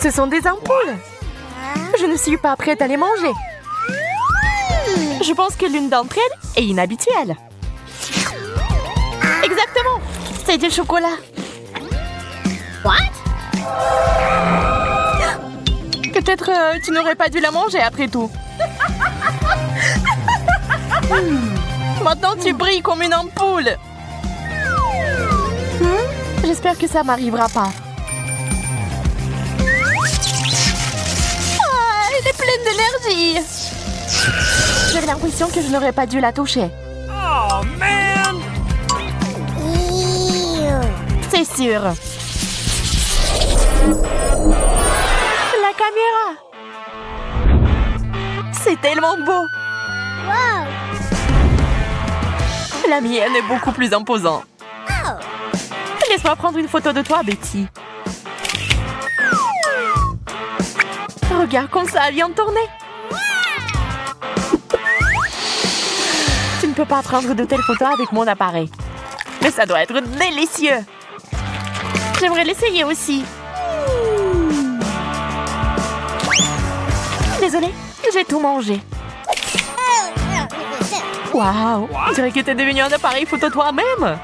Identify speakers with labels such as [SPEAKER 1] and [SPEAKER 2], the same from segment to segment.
[SPEAKER 1] Ce sont des ampoules. Je ne suis pas prête à les manger. Je pense que l'une d'entre elles est inhabituelle. Exactement. C'est du chocolat. Peut-être tu n'aurais pas dû la manger après tout. Maintenant tu brilles comme une ampoule. J'espère que ça m'arrivera pas. Elle est pleine d'énergie. J'avais l'impression que je n'aurais pas dû la toucher.
[SPEAKER 2] Oh, man!
[SPEAKER 1] C'est sûr. La caméra. C'est tellement beau. La mienne est beaucoup plus imposante. Laisse-moi prendre une photo de toi, Betty. Regarde comme ça vient de tourner. Tu ne peux pas prendre de telles photos avec mon appareil. Mais ça doit être délicieux. J'aimerais l'essayer aussi. Désolée, j'ai tout mangé. Waouh, on dirait que t'es devenu un appareil photo toi-même.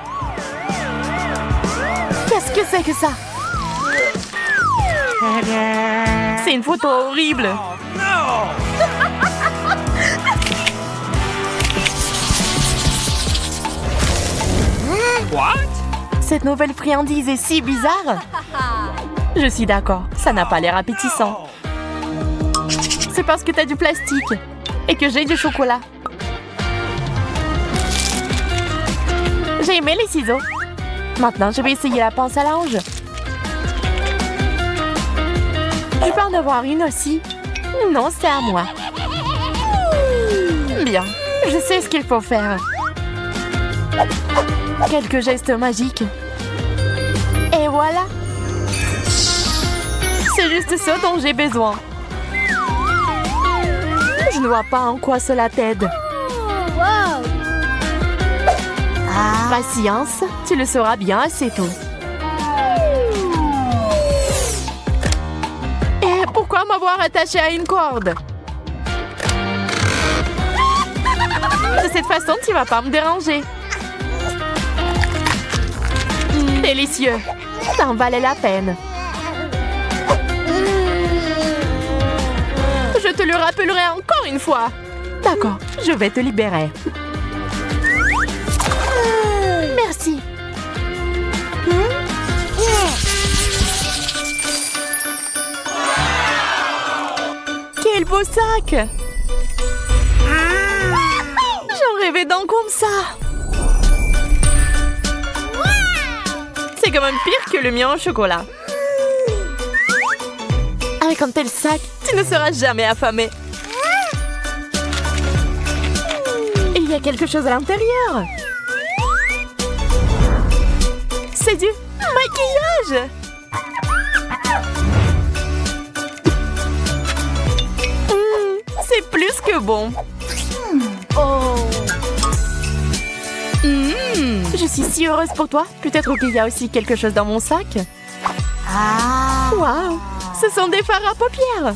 [SPEAKER 1] Qu'est-ce que c'est que ça? C'est une photo horrible.
[SPEAKER 2] Oh, no! What?
[SPEAKER 1] Cette nouvelle friandise est si bizarre. Je suis d'accord, ça n'a pas l'air appétissant. C'est parce que t'as du plastique et que j'ai du chocolat. J'ai aimé les ciseaux. Maintenant, je vais essayer la pince à linge. Je peux en avoir une aussi. Non, c'est à moi. Bien, je sais ce qu'il faut faire. Quelques gestes magiques. Et voilà. C'est juste ça dont j'ai besoin. Je ne vois pas en quoi cela t'aide. Patience, tu le sauras bien assez tôt. Et pourquoi m'avoir attaché à une corde? De cette façon, tu vas pas me déranger. Délicieux. Ça en valait la peine. Je te le rappellerai encore une fois. D'accord, je vais te libérer. Merci. Quel beau sac! J'en rêvais d'un comme ça. C'est quand même pire que le mien au chocolat. Avec un tel sac, tu ne seras jamais affamé. Il y a quelque chose à l'intérieur. C'est du maquillage. C'est plus que bon. Je suis si heureuse pour toi. Peut-être qu'il y a aussi quelque chose dans mon sac. Waouh, ce sont des fards à paupières.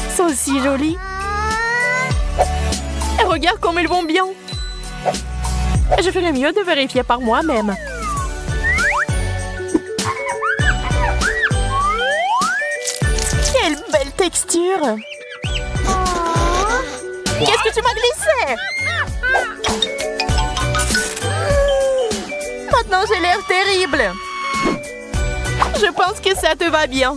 [SPEAKER 1] Ils sont si jolis. Et regarde comme ils vont bien. Je ferais mieux de vérifier par moi-même. Quelle belle texture! Qu'est-ce que tu m'as glissé? Maintenant, j'ai l'air terrible. Je pense que ça te va bien.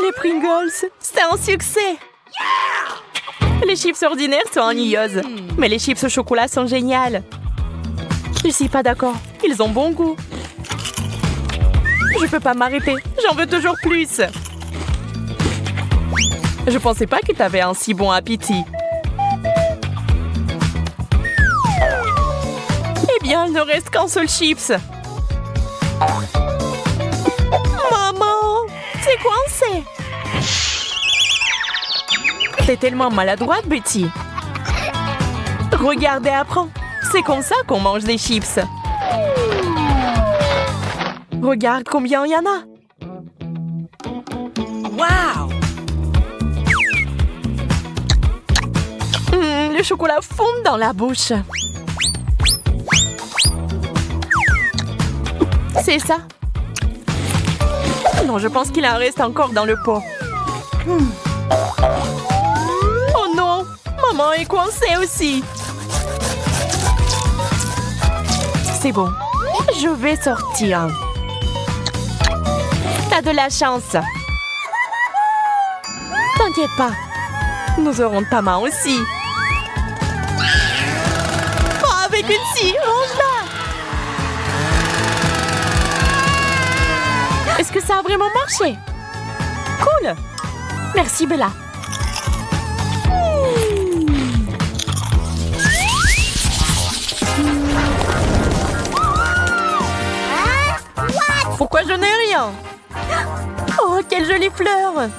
[SPEAKER 1] Les Pringles, c'est un succès. Les chips ordinaires sont ennuyeuses, mais les chips au chocolat sont géniales. Je suis pas d'accord, ils ont bon goût. Je peux pas m'arrêter, j'en veux toujours plus. Je pensais pas que t'avais un si bon appétit. Eh bien, il ne reste qu'un seul chips. Maman, c'est coincé. T'es tellement maladroite, Betty. Regarde et apprends. C'est comme ça qu'on mange des chips. Regarde combien il y en a.
[SPEAKER 2] Wow!
[SPEAKER 1] Le chocolat fond dans la bouche. C'est ça. Non, je pense qu'il en reste encore dans le pot. Oh non! Maman est coincée aussi. C'est bon. Je vais sortir. T'as de la chance. T'inquiète pas. Nous aurons ta main aussi. Oh, avec une scie, range-la. Est-ce que ça a vraiment marché? Cool. Merci, Bella. Pourquoi je n'ai rien? Oh, quelles jolies fleurs!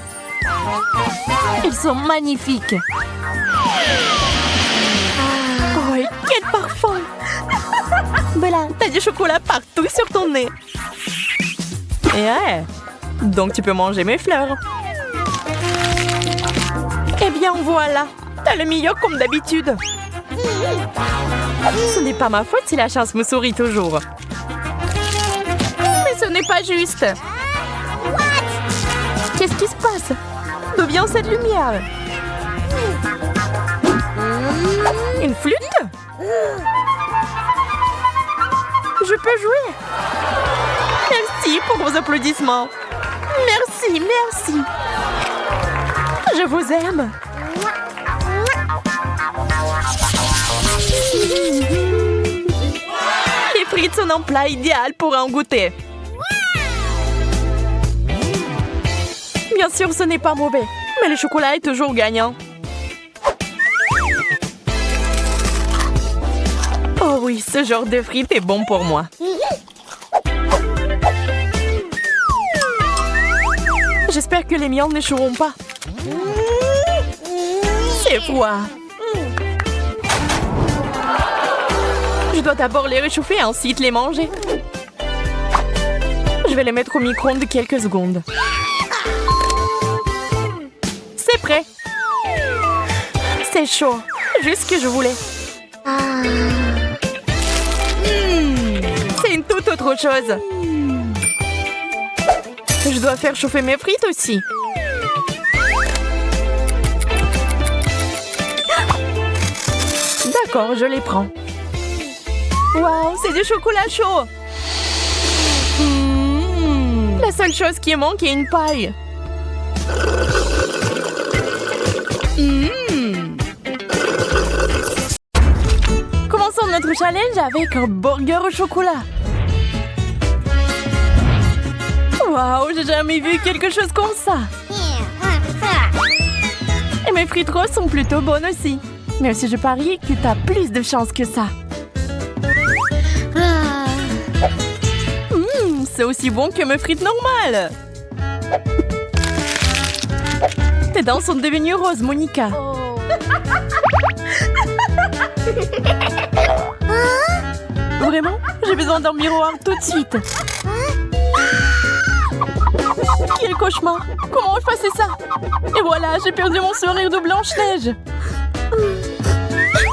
[SPEAKER 1] Elles sont magnifiques. Oh, et quel parfum! Bella, t'as du chocolat partout sur ton nez. Et ouais, donc tu peux manger mes fleurs. Eh bien, voilà. T'as le meilleur comme d'habitude. Ce n'est pas ma faute si la chance me sourit toujours. Mais ce n'est pas juste. Qu'est-ce qui se passe? D'où vient cette lumière? Une flûte? Je peux jouer. Merci pour vos applaudissements. Merci, merci. Je vous aime. Les frites sont un plat idéal pour en goûter. Bien sûr, ce n'est pas mauvais, mais le chocolat est toujours gagnant. Oh oui, ce genre de frites est bon pour moi. J'espère que les miennes n'échoueront pas. C'est froid. Je dois d'abord les réchauffer et ensuite les manger. Je vais les mettre au micro-ondes quelques secondes. C'est prêt. C'est chaud. Juste ce que je voulais. C'est une toute autre chose. Je dois faire chauffer mes frites aussi. D'accord, je les prends. Waouh, c'est du chocolat chaud. La seule chose qui manque est une paille. Commençons notre challenge avec un burger au chocolat. Waouh, j'ai jamais vu quelque chose comme ça. Et mes frites roses sont plutôt bonnes aussi. Même si je parie que t'as plus de chance que ça. C'est aussi bon que mes frites normales. Tes dents sont devenues roses, Monica. Vraiment? J'ai besoin d'un miroir tout de suite. Quel cauchemar! Comment effacer ça? Et voilà, j'ai perdu mon sourire de Blanche-Neige.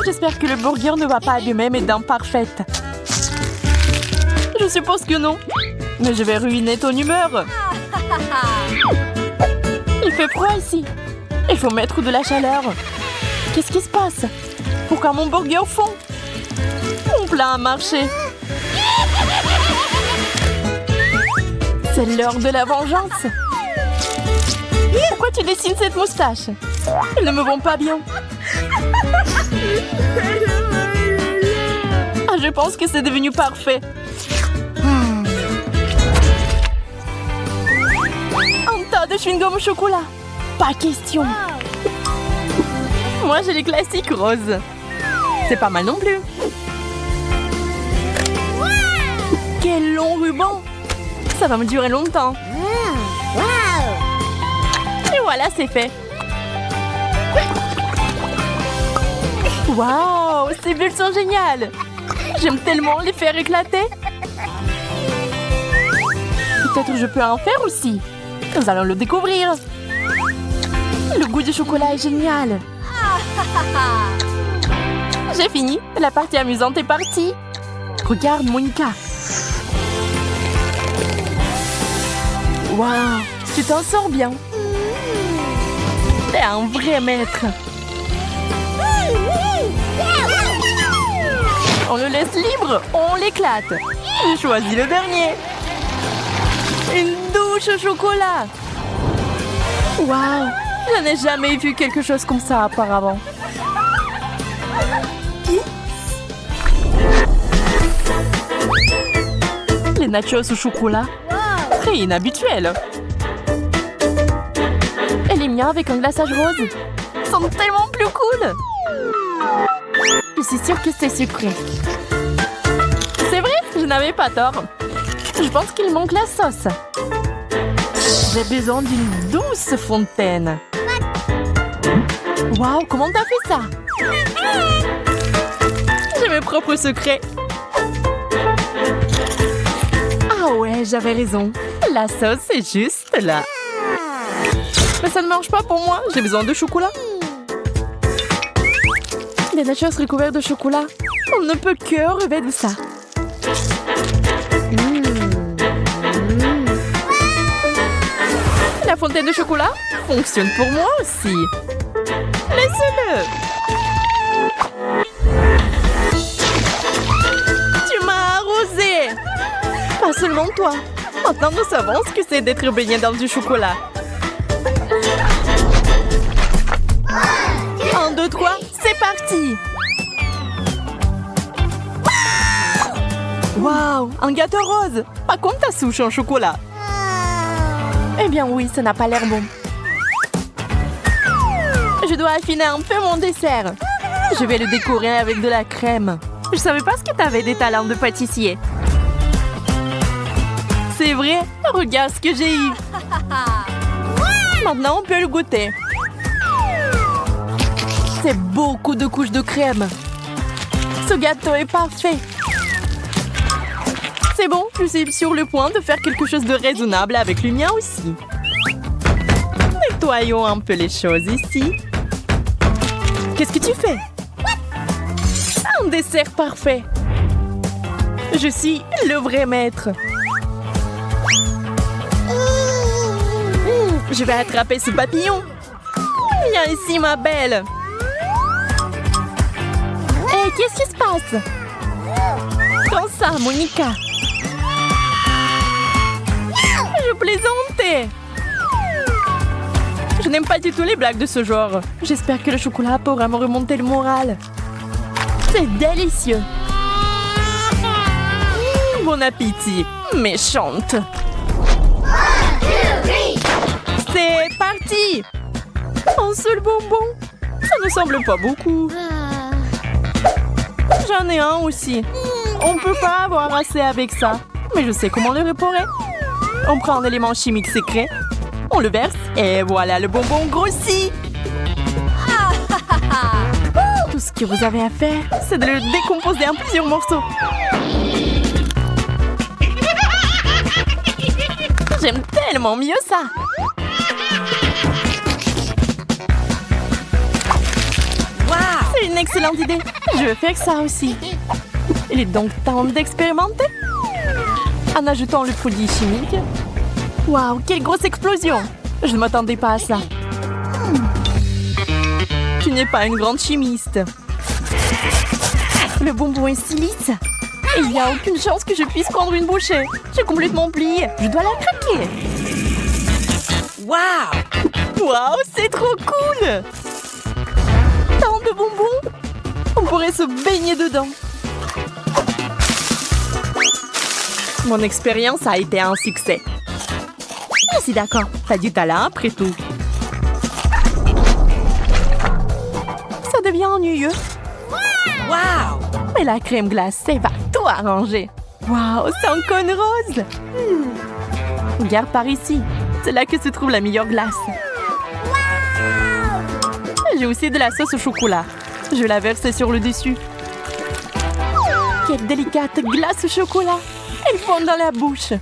[SPEAKER 1] J'espère que le burger ne va pas abîmer mes dents parfaites. Je suppose que non. Mais je vais ruiner ton humeur. Il fait froid ici. Il faut mettre de la chaleur. Qu'est-ce qui se passe? Pourquoi mon burger fond? Mon plat a marché. C'est l'heure de la vengeance. Pourquoi tu dessines cette moustache? Ils ne me vont pas bien. Ah, je pense que c'est devenu parfait. Un tas de chewing-gum au chocolat. Pas question. Moi, j'ai les classiques roses. C'est pas mal non plus. Quel long ruban. Ça va me durer longtemps. Et voilà, c'est fait. Waouh, ces bulles sont géniales. J'aime tellement les faire éclater. Peut-être je peux en faire aussi. Nous allons le découvrir. Le goût du chocolat est génial. J'ai fini. La partie amusante est partie. Regarde, Monica. Waouh, tu t'en sors bien. T'es un vrai maître. On le laisse libre, on l'éclate. J'ai choisi le dernier. Une douche au chocolat. Waouh, je n'ai jamais vu quelque chose comme ça auparavant. Les nachos au chocolat. Très inhabituel. Et les miens avec un glaçage rose sont tellement plus cool. Je suis sûre que c'est sucré. C'est vrai, je n'avais pas tort. Je pense qu'il manque la sauce. J'ai besoin d'une douce fontaine. Waouh, comment t'as fait ça? J'ai mes propres secrets. Ah ouais, j'avais raison. La sauce est juste là. Mais ça ne marche pas pour moi. J'ai besoin de chocolat. Des nachos recouverts de chocolat. On ne peut que rêver de ça. La fontaine de chocolat fonctionne pour moi aussi. Laissez-le. Tu m'as arrosé. Pas seulement toi. Maintenant, nous savons ce que c'est d'être baigné dans du chocolat. 1, 2, 3, c'est parti! Waouh, un gâteau rose! Pas comme ta souche en chocolat. Eh bien oui, ça n'a pas l'air bon. Je dois affiner un peu mon dessert. Je vais le décorer avec de la crème. Je savais pas ce que t'avais des talents de pâtissier. C'est vrai, regarde ce que j'ai eu. Maintenant, on peut le goûter. C'est beaucoup de couches de crème. Ce gâteau est parfait. C'est bon, je suis sur le point de faire quelque chose de raisonnable avec le mien aussi. Nettoyons un peu les choses ici. Qu'est-ce que tu fais? Un dessert parfait. Je suis le vrai maître. Je vais attraper ce papillon. Viens ici, ma belle. Hé, qu'est-ce qui se passe? Prends ça, Monica. Je plaisantais. Je n'aime pas du tout les blagues de ce genre. J'espère que le chocolat pourra me remonter le moral. C'est délicieux. Bon appétit, méchante. C'est parti. Un seul bonbon. Ça ne semble pas beaucoup. J'en ai un aussi. On ne peut pas avoir assez avec ça. Mais je sais comment le réparer. On prend un élément chimique secret. On le verse et voilà, le bonbon grossit. Tout ce que vous avez à faire, c'est de le décomposer en plusieurs morceaux. J'aime tellement mieux ça. C'est une excellente idée. Je vais faire ça aussi. Il est donc temps d'expérimenter. En ajoutant le produit chimique. Waouh, quelle grosse explosion! Je ne m'attendais pas à ça. Tu n'es pas une grande chimiste. Le bonbon est si lisse. Et il n'y a aucune chance que je puisse prendre une bouchée. J'ai complètement plié. Je dois la craquer. Waouh! Waouh, c'est trop cool! Tant de bonbons! On pourrait se baigner dedans. Mon expérience a été un succès. Je suis d'accord. T'as du talent après tout. Ça devient ennuyeux. Waouh! Mais la crème glacée va tout arranger. Waouh, c'est un cône rose. Regarde par ici. C'est là que se trouve la meilleure glace. J'ai aussi de la sauce au chocolat. Je vais la verser sur le dessus. Quelle délicate glace au chocolat. Elle fond dans la bouche.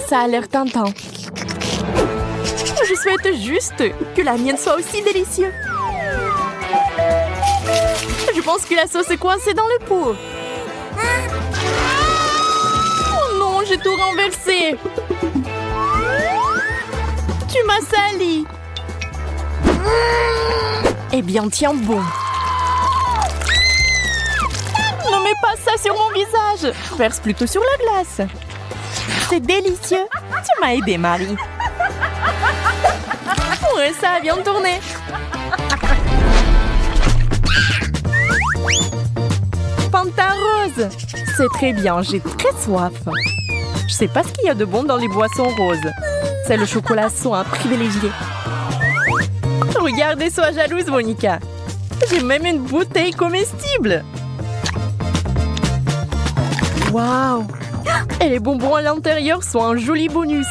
[SPEAKER 1] Ça a l'air tentant. Je souhaite juste que la mienne soit aussi délicieuse. Je pense que la sauce est coincée dans le pot. Oh non, j'ai tout renversé. Tu m'as sali. Eh bien, tiens bon. Ne mets pas ça sur mon visage. Verse plutôt sur la glace. C'est délicieux. Tu m'as aidé, Marie. Ouais, ça vient de tourner. Fanta rose. C'est très bien, j'ai très soif. Je sais pas ce qu'il y a de bon dans les boissons roses. C'est le chocolat soin privilégié. Regardez, sois jalouse, Monica. J'ai même une bouteille comestible. Waouh! Et les bonbons à l'intérieur sont un joli bonus.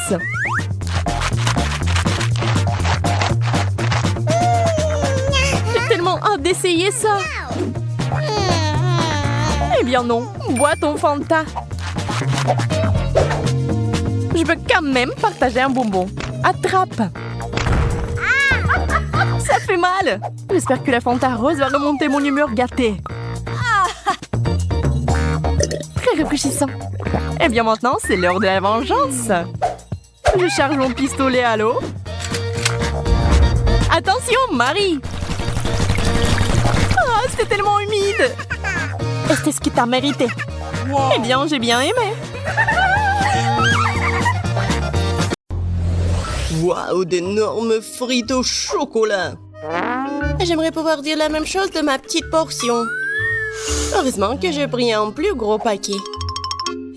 [SPEAKER 1] J'ai tellement hâte d'essayer ça. Eh bien non, bois ton Fanta. Je veux quand même partager un bonbon. Attrape. Ça fait mal. J'espère que la Fanta rose va remonter mon humeur gâtée. Très rafraîchissant. Eh bien maintenant, c'est l'heure de la vengeance. Je charge mon pistolet à l'eau. Attention, Marie. Ah, c'était tellement humide. Est-ce ce que t'as mérité? Eh bien, j'ai bien aimé.
[SPEAKER 3] Waouh, d'énormes frites au chocolat. J'aimerais pouvoir dire la même chose de ma petite portion. Heureusement que j'ai pris un plus gros paquet.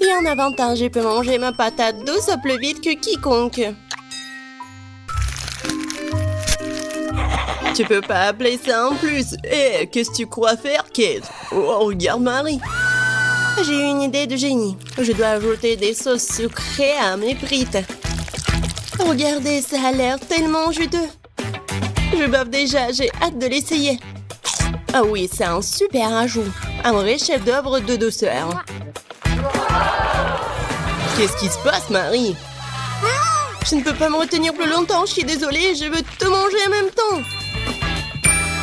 [SPEAKER 3] Et en avantage, je peux manger ma patate douce plus vite que quiconque. Tu peux pas appeler ça en plus. Eh, qu'est-ce que tu crois faire, Kate? Oh, regarde Marie. J'ai une idée de génie. Je dois ajouter des sauces sucrées à mes frites. Regardez, ça a l'air tellement juteux. Je bave déjà, j'ai hâte de l'essayer. Ah oui, c'est un super ajout. Un vrai chef-d'œuvre de douceur. Qu'est-ce qui se passe, Marie? Je ne peux pas me retenir plus longtemps, je suis désolée, je veux te manger en même temps.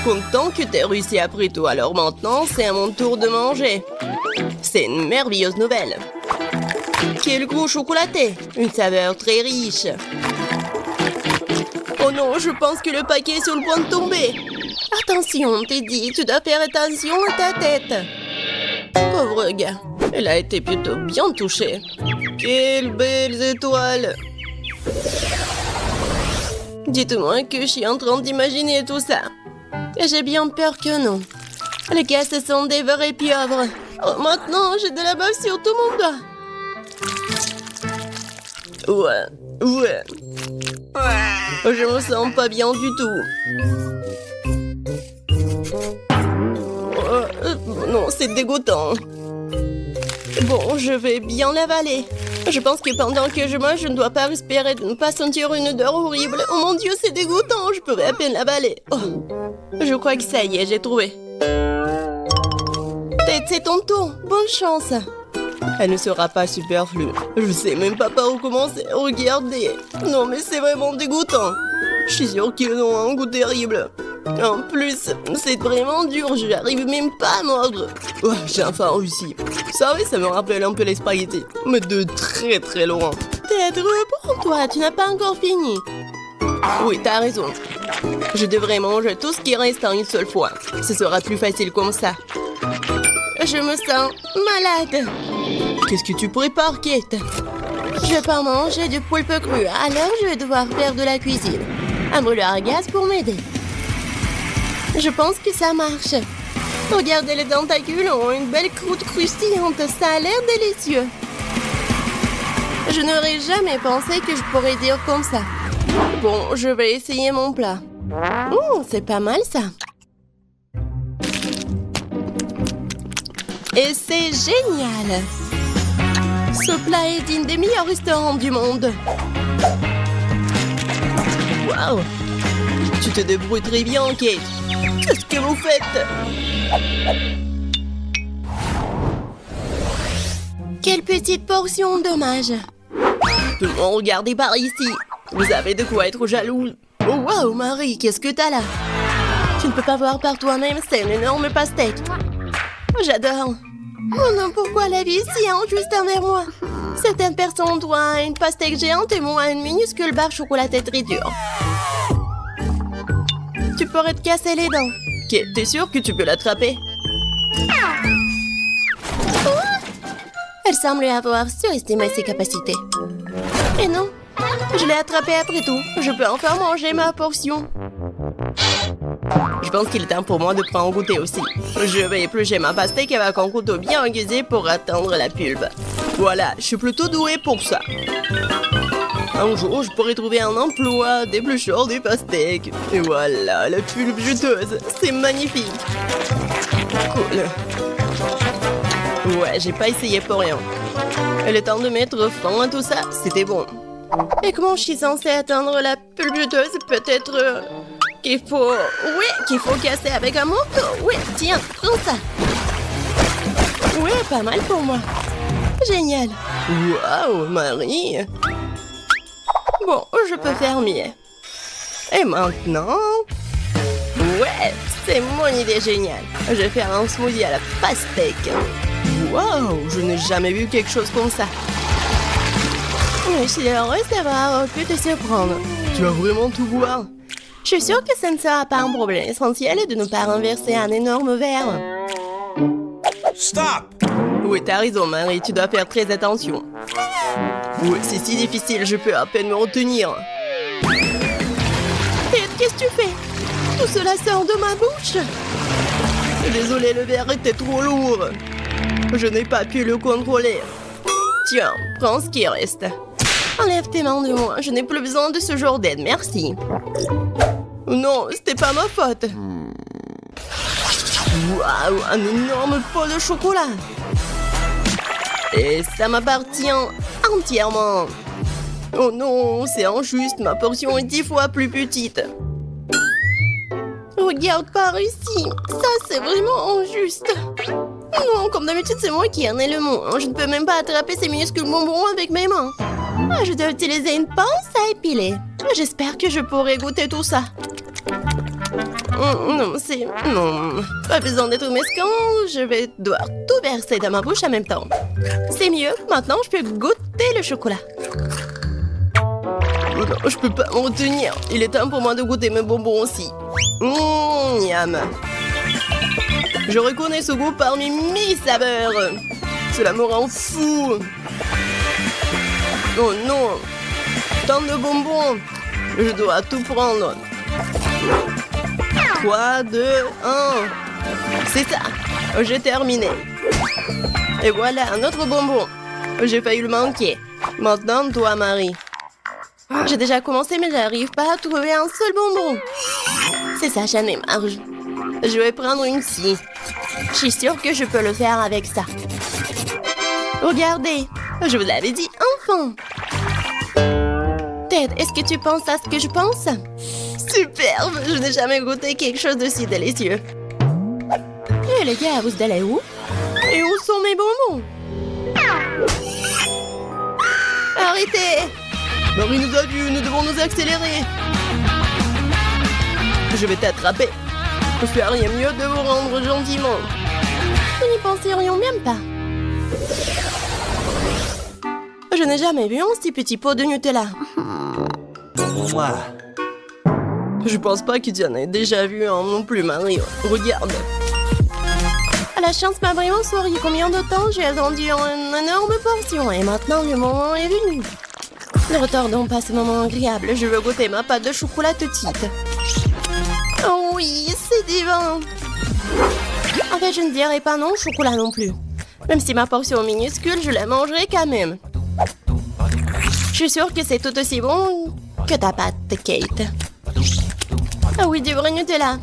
[SPEAKER 3] Content que t'aies réussi après tout, alors maintenant, c'est à mon tour de manger. C'est une merveilleuse nouvelle. Quel goût chocolaté, une saveur très riche. Oh non, je pense que le paquet est sur le point de tomber. Attention, t'es dit, tu dois faire attention à ta tête. Pauvre gars, elle a été plutôt bien touchée. Quelles belles étoiles. Dites-moi que je suis en train d'imaginer tout ça. J'ai bien peur que non. Les gars, ce sont des vrais pieuvres. Oh, maintenant, j'ai de la bave sur tout mon doigt. Ouais. Je me sens pas bien du tout. Non, c'est dégoûtant. Bon, je vais bien l'avaler. Je pense que pendant que je mange, je ne dois pas respirer, de ne pas sentir une odeur horrible. Oh mon Dieu, c'est dégoûtant, je pourrais à peine l'avaler. Oh, je crois que ça y est, j'ai trouvé. Tête, c'est ton tour. Bonne chance. Elle ne sera pas superflue. Je sais même pas par où commencer. Regardez. Non, mais c'est vraiment dégoûtant. Je suis sûre qu'ils ont un goût terrible. En plus, c'est vraiment dur. Je n'arrive même pas à mordre. Oh, j'ai enfin réussi. Ça, oui, ça me rappelle un peu les spaghettis. Mais de très très loin. Tête, reprends-toi. Tu n'as pas encore fini. Oui, t'as raison. Je devrais manger tout ce qui reste en une seule fois. Ce sera plus facile comme ça. Je me sens malade. Qu'est-ce que tu prépares, Kate? Je vais pas manger du poulpe cru, alors je vais devoir faire de la cuisine. Un brûleur à gaz pour m'aider. Je pense que ça marche. Regardez, les tentacules ont une belle croûte croustillante. Ça a l'air délicieux. Je n'aurais jamais pensé que je pourrais dire comme ça. Bon, je vais essayer mon plat. C'est pas mal ça. Et c'est génial! Ce plat est digne des meilleurs restaurants du monde. Waouh! Tu te débrouilles très bien, Kate. Qu'est-ce que vous faites? Quelle petite portion, dommage. Tout le monde, regardez par ici. Vous avez de quoi être jaloux. Oh wow, Marie, qu'est-ce que t'as là? Tu ne peux pas voir par toi-même, c'est une énorme pastèque. J'adore. Oh non, pourquoi la vie est si injuste envers moi? Certaines personnes ont droit à une pastèque géante et moi à une minuscule barre chocolatée très dure. Tu pourrais te casser les dents. T'es sûr que tu peux l'attraper? Elle semble avoir surestimé ses capacités. Et non, je l'ai attrapée après tout. Je peux enfin manger ma portion. Je pense qu'il est temps pour moi de prendre goûter aussi. Je vais éplucher ma pastèque avec un couteau bien aiguisé pour atteindre la pulpe. Voilà, je suis plutôt douée pour ça. Un jour, je pourrais trouver un emploi d'éplucheur des pastèques. Et voilà, la pulpe juteuse. C'est magnifique. Cool. Ouais, j'ai pas essayé pour rien. Le temps de mettre fin à tout ça, c'était bon. Et comment je suis censée atteindre la pulpe juteuse? Peut-être qu'il faut... Oui, qu'il faut casser avec un morceau. Oui, tiens, prends ça. Oui, pas mal pour moi. Génial. Waouh, Marie. Bon, je peux faire mieux. Et maintenant... Ouais, c'est mon idée géniale. Je vais faire un smoothie à la pastèque. Waouh, je n'ai jamais vu quelque chose comme ça. Je suis heureuse d'avoir pu te surprendre. Tu vas vraiment tout boire? Je suis sûre que ça ne sera pas un problème essentiel de ne pas renverser un énorme verre.
[SPEAKER 2] Stop!
[SPEAKER 3] Oui, t'as raison, Marie, tu dois faire très attention. Oui, c'est si difficile, je peux à peine me retenir. Ted, qu'est-ce que tu fais? Tout cela sort de ma bouche. Désolé, le verre était trop lourd. Je n'ai pas pu le contrôler. Tiens, prends ce qui reste. Enlève tes mains de moi, je n'ai plus besoin de ce genre d'aide, merci. Non, c'était pas ma faute. Waouh, un énorme pot de chocolat. Et ça m'appartient entièrement. Oh non, c'est injuste, ma portion est 10 fois plus petite. Regarde par ici, ça c'est vraiment injuste. Non, comme d'habitude, c'est moi qui en ai le mot. Je ne peux même pas attraper ces minuscules bonbons avec mes mains. Je dois utiliser une pince à épiler. J'espère que je pourrai goûter tout ça. Non, c'est... Non, pas besoin d'être mesquin. Je vais devoir tout verser dans ma bouche en même temps. C'est mieux. Maintenant, je peux goûter le chocolat. Non, je peux pas m'en retenir. Il est temps pour moi de goûter mes bonbons aussi. Miam. Je reconnais ce goût parmi 1000 saveurs. Cela me rend fou. Oh non. Tant de bonbons. Je dois tout prendre. 3, 2, 1. C'est ça. J'ai terminé. Et voilà, un autre bonbon. J'ai failli le manquer. Maintenant, toi, Marie. J'ai déjà commencé, mais j'arrive pas à trouver un seul bonbon. C'est ça, j'en ai marre. Je vais prendre une scie. Je suis sûre que je peux le faire avec ça. Regardez, je vous l'avais dit, enfin. Ted, est-ce que tu penses à ce que je pense? Superbe, je n'ai jamais goûté quelque chose de si délicieux. Et les gars, vous allez où? Et où sont mes bonbons? Arrêtez! Marie nous a vus, nous devons nous accélérer. Je vais t'attraper. Je fais rien mieux de vous rendre gentiment. Nous n'y penserions même pas. Je n'ai jamais vu un si petit pot de Nutella. Je pense pas que tu en aies déjà vu un non plus, Marie. Regarde. La chance m'a vraiment souri. Combien de temps j'ai attendu une énorme portion et maintenant le moment est venu. Ne retardons pas ce moment agréable. Je veux goûter ma pâte de chocolat tout de suite. Oh oui, c'est divin. En fait, je ne dirais pas non au chocolat non plus. Même si ma portion est minuscule, je la mangerai quand même. Je suis sûre que c'est tout aussi bon que ta pâte, Kate. Ah oui, du vrai Nutella.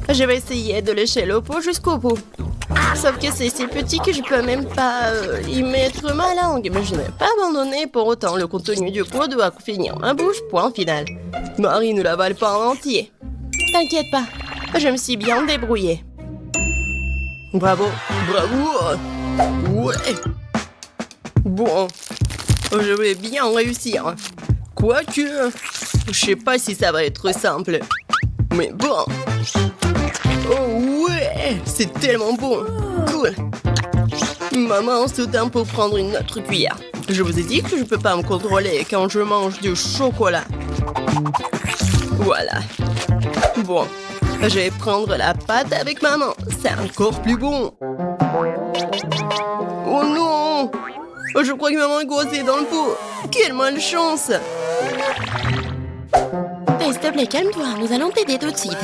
[SPEAKER 3] Je vais essayer de lécher le pot jusqu'au bout. Sauf que c'est si petit que je peux même pas y mettre ma langue. Mais je n'ai pas abandonné pour autant. Le contenu du pot doit finir ma bouche, point final. Marie ne l'avale pas en entier. T'inquiète pas, je me suis bien débrouillée. Bravo, bravo. Ouais. Bon, je vais bien réussir. Quoique, je sais pas si ça va être simple. Mais bon. Oh ouais, c'est tellement bon. Cool. Maman se tient pour prendre une autre cuillère. Je vous ai dit que je peux pas me contrôler quand je mange du chocolat. Voilà. Bon, je vais prendre la pâte avec maman. C'est encore plus bon. Oh non! Je crois que maman est coincée dans le pot. Quelle malchance!
[SPEAKER 4] Hey, s'il te plaît, calme-toi. Nous allons t'aider tout de suite.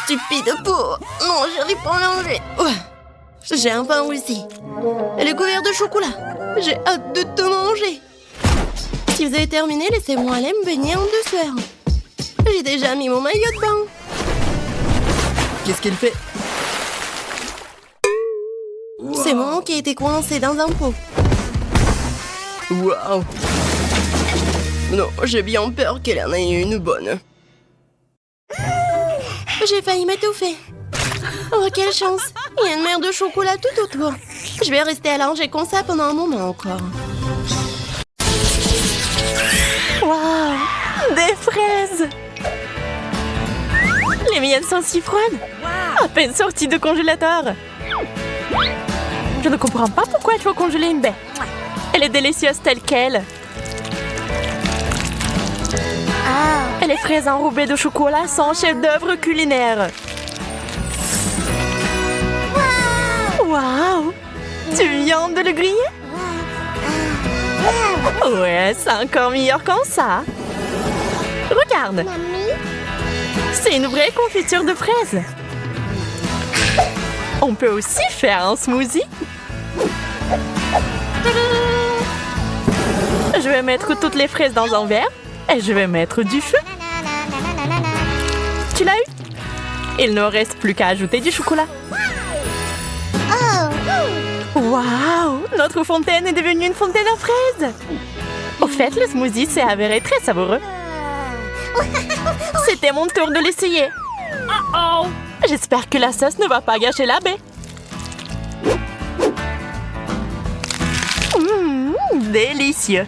[SPEAKER 3] Stupide pot! Non, j'arrive pas à l'enlever. Ouais. J'ai enfin réussi. Elle est couverte de chocolat. J'ai hâte de te manger.
[SPEAKER 4] Si vous avez terminé, laissez-moi aller me baigner en douceur.
[SPEAKER 3] J'ai déjà mis mon maillot de bain. Qu'est-ce qu'elle fait?
[SPEAKER 4] C'est moi qui ai été coincé dans un pot.
[SPEAKER 3] Waouh! Non, j'ai bien peur qu'elle en ait une bonne.
[SPEAKER 4] J'ai failli m'étouffer. Oh, quelle chance! Il y a une mer de chocolat tout autour. Je vais rester allongée comme ça pendant un moment encore.
[SPEAKER 1] Waouh! Des fraises! Les miennes sont si froides! À peine sorties de congélateur! Je ne comprends pas pourquoi il faut congeler une baie. Elle est délicieuse telle qu'elle. Et les fraises enrobées de chocolat sont un chef-d'œuvre culinaire. Waouh! Tu viens de le griller? Ouais, c'est encore meilleur comme ça. Regarde! C'est une vraie confiture de fraises. On peut aussi faire un smoothie. Je vais mettre toutes les fraises dans un verre et je vais mettre du feu. Tu l'as eu? Il ne reste plus qu'à ajouter du chocolat. Waouh! Notre fontaine est devenue une fontaine à fraises. Au fait, le smoothie s'est avéré très savoureux. C'était mon tour de l'essayer. Oh! J'espère que la sauce ne va pas gâcher la baie. Délicieux.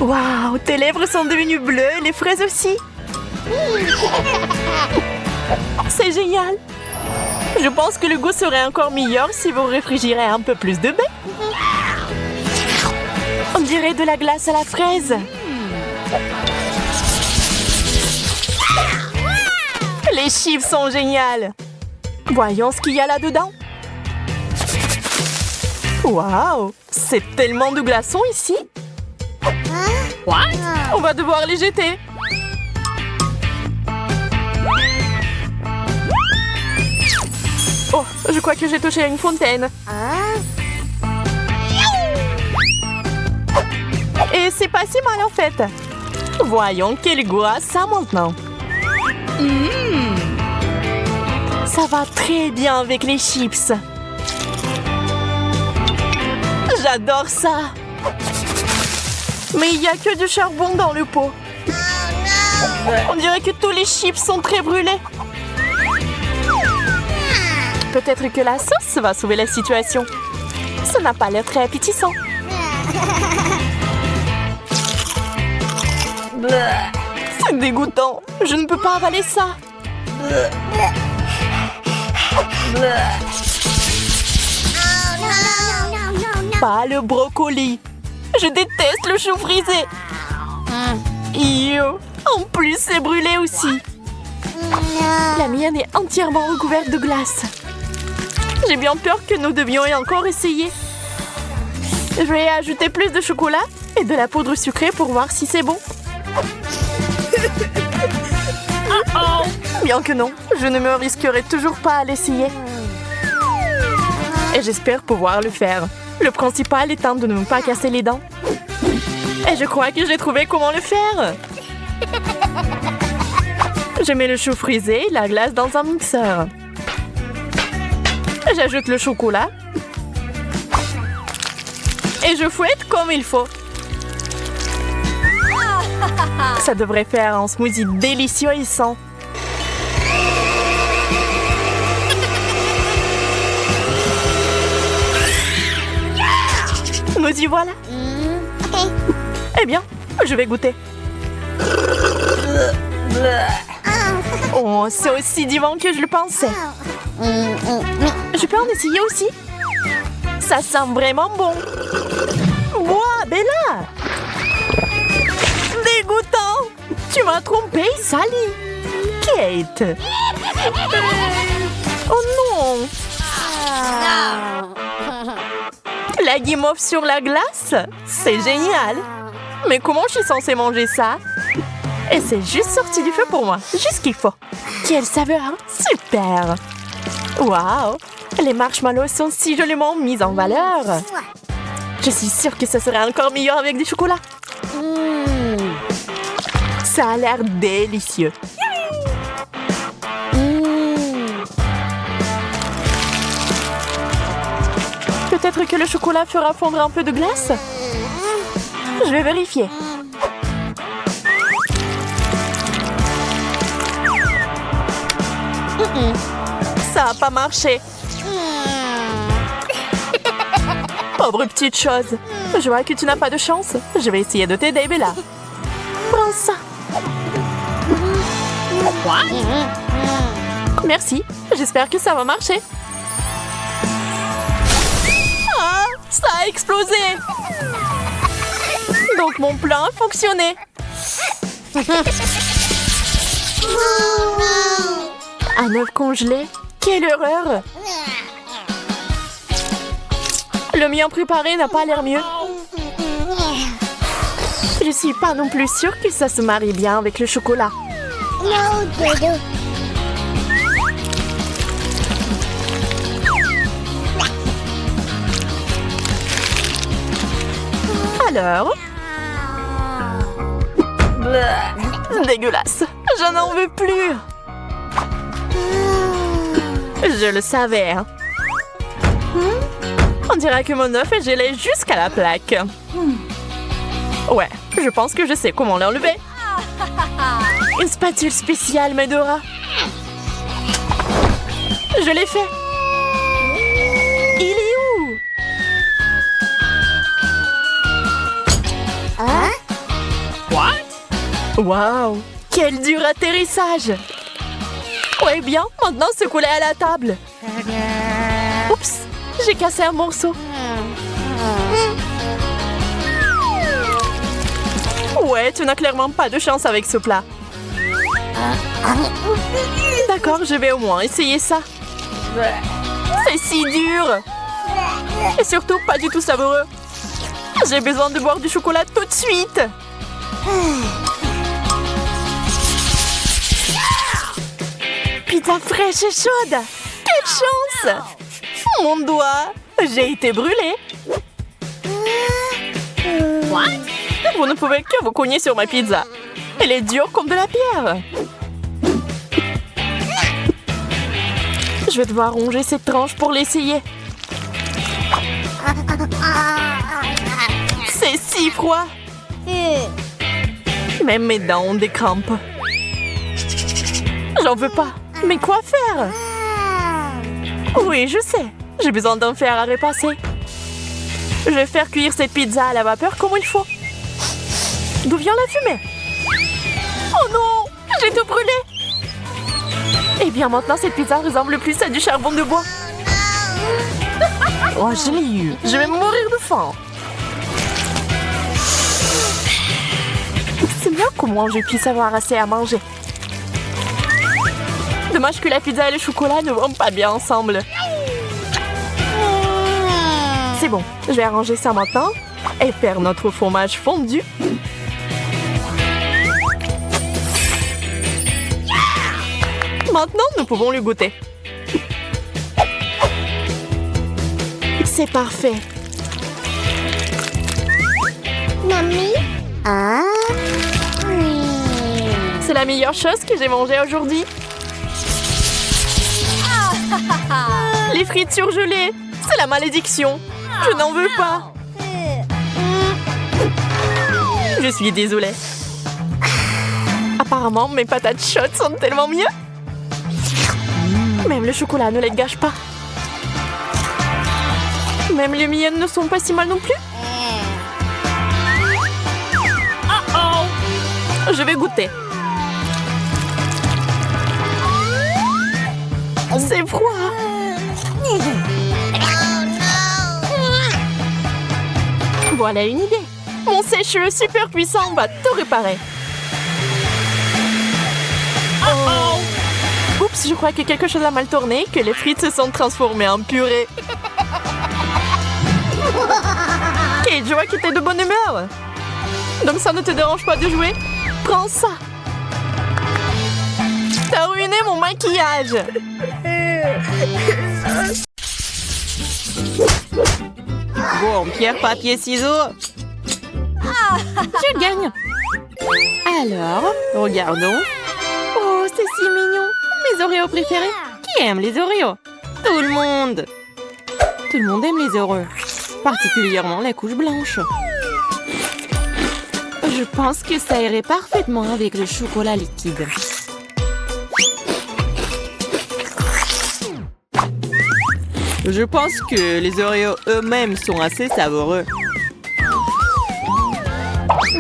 [SPEAKER 1] Waouh, tes lèvres sont devenues bleues et les fraises aussi. C'est génial. Je pense que le goût serait encore meilleur si vous réfrigérez un peu plus de baie. On dirait de la glace à la fraise. Les chips sont géniales. Voyons ce qu'il y a là-dedans. Waouh, c'est tellement de glaçons ici. What? On va devoir les jeter. Oh, je crois que j'ai touché à une fontaine. Et c'est pas si mal en fait. Voyons quel goût a ça maintenant. Ça va très bien avec les chips. J'adore ça. Mais il n'y a que du charbon dans le pot. On dirait que tous les chips sont très brûlés. Peut-être que la sauce va sauver la situation. Ça n'a pas l'air très appétissant. C'est dégoûtant. Je ne peux pas avaler ça. Pas le brocoli. Je déteste le chou frisé. Yo. En plus, c'est brûlé aussi. La mienne est entièrement recouverte de glace. J'ai bien peur que nous devions encore essayer. Je vais ajouter plus de chocolat et de la poudre sucrée pour voir si c'est bon. Bien que non, je ne me risquerai toujours pas à l'essayer. Et j'espère pouvoir le faire. Le principal étant de ne pas casser les dents. Et je crois que j'ai trouvé comment le faire. Je mets le chou frisé et la glace dans un mixeur. J'ajoute le chocolat. Et je fouette comme il faut. Ça devrait faire un smoothie délicieux et sain. nous y voilà. Eh bien, je vais goûter. Oh, c'est aussi divin que je le pensais. Je peux en essayer aussi? Ça sent vraiment bon. Wow, Bella! Dégoûtant! Tu m'as trompé, Sally! Kate! Oh non! La guimauve sur la glace? C'est génial! Mais comment je suis censée manger ça? Et c'est juste sorti du feu pour moi, juste ce qu'il faut. Quelle saveur! Super! Waouh! Les marshmallows sont si joliment mis en valeur. Je suis sûre que ce serait encore meilleur avec du chocolat. Ça a l'air délicieux. Peut-être que le chocolat fera fondre un peu de glace? Je vais vérifier. Ça n'a pas marché. Pauvre petite chose. Je vois que tu n'as pas de chance. Je vais essayer de t'aider, Bella. Prends ça. Merci. J'espère que ça va marcher. Ah, ça a explosé. Donc mon plan a fonctionné. Un œuf congelé? Quelle horreur! Le mien préparé n'a pas l'air mieux. Je suis pas non plus sûre que ça se marie bien avec le chocolat. Alors? Dégueulasse! Je n'en veux plus! Je le savais. On dirait que mon œuf est gelé jusqu'à la plaque. Ouais, je pense que je sais comment l'enlever. Une spatule spéciale m'aidera. Je l'ai fait. Il est où? Waouh! Quel dur atterrissage! Ouais, bien, maintenant secoue-les à la table. Oups, j'ai cassé un morceau. Ouais, tu n'as clairement pas de chance avec ce plat. D'accord, je vais au moins essayer ça. C'est si dur. Et surtout pas du tout savoureux. J'ai besoin de boire du chocolat tout de suite. Pizza fraîche et chaude. Quelle chance! Mon doigt. J'ai été brûlée. Vous ne pouvez que vous cogner sur ma pizza. Elle est dure comme de la pierre. Je vais devoir ronger cette tranche pour l'essayer. C'est si froid. Même mes dents ont des crampes. J'en veux pas. Mais quoi faire? Oui, je sais. J'ai besoin d'un fer à repasser. Je vais faire cuire cette pizza à la vapeur comme il faut. D'où vient la fumée? Oh non! J'ai tout brûlé! Eh bien, maintenant, cette pizza ressemble plus à du charbon de bois. Oh, je l'ai eu. Je vais mourir de faim. C'est bien comment je puisse avoir assez à manger. Dommage que la pizza et le chocolat ne vont pas bien ensemble. C'est bon, je vais arranger ça maintenant et faire notre fromage fondu. Maintenant, nous pouvons le goûter. C'est parfait.
[SPEAKER 4] Mamie?
[SPEAKER 1] C'est la meilleure chose que j'ai mangée aujourd'hui. Les frites surgelées, c'est la malédiction. Je n'en veux pas. Je suis désolée. Apparemment, mes patates chaudes sont tellement mieux. Même le chocolat ne les gâche pas. Même les miennes ne sont pas si mal non plus. Je vais goûter. C'est froid. Voilà une idée. Mon sèche-cheveux super puissant va tout réparer. Oups, je crois que quelque chose a mal tourné, que les frites se sont transformées en purée. Kate, je vois que t'es de bonne humeur. Donc ça ne te dérange pas de jouer? Prends ça. T'as ruiné mon maquillage. Bon, pierre, papier, ciseaux. Je gagne. Alors, regardons. Oh, c'est si mignon. Mes Oreos préférés. Qui aime les Oreos? Tout le monde. Tout le monde aime les Oreos. Particulièrement la couche blanche. Je pense que ça irait parfaitement avec le chocolat liquide. Je pense que les Oreos eux-mêmes sont assez savoureux.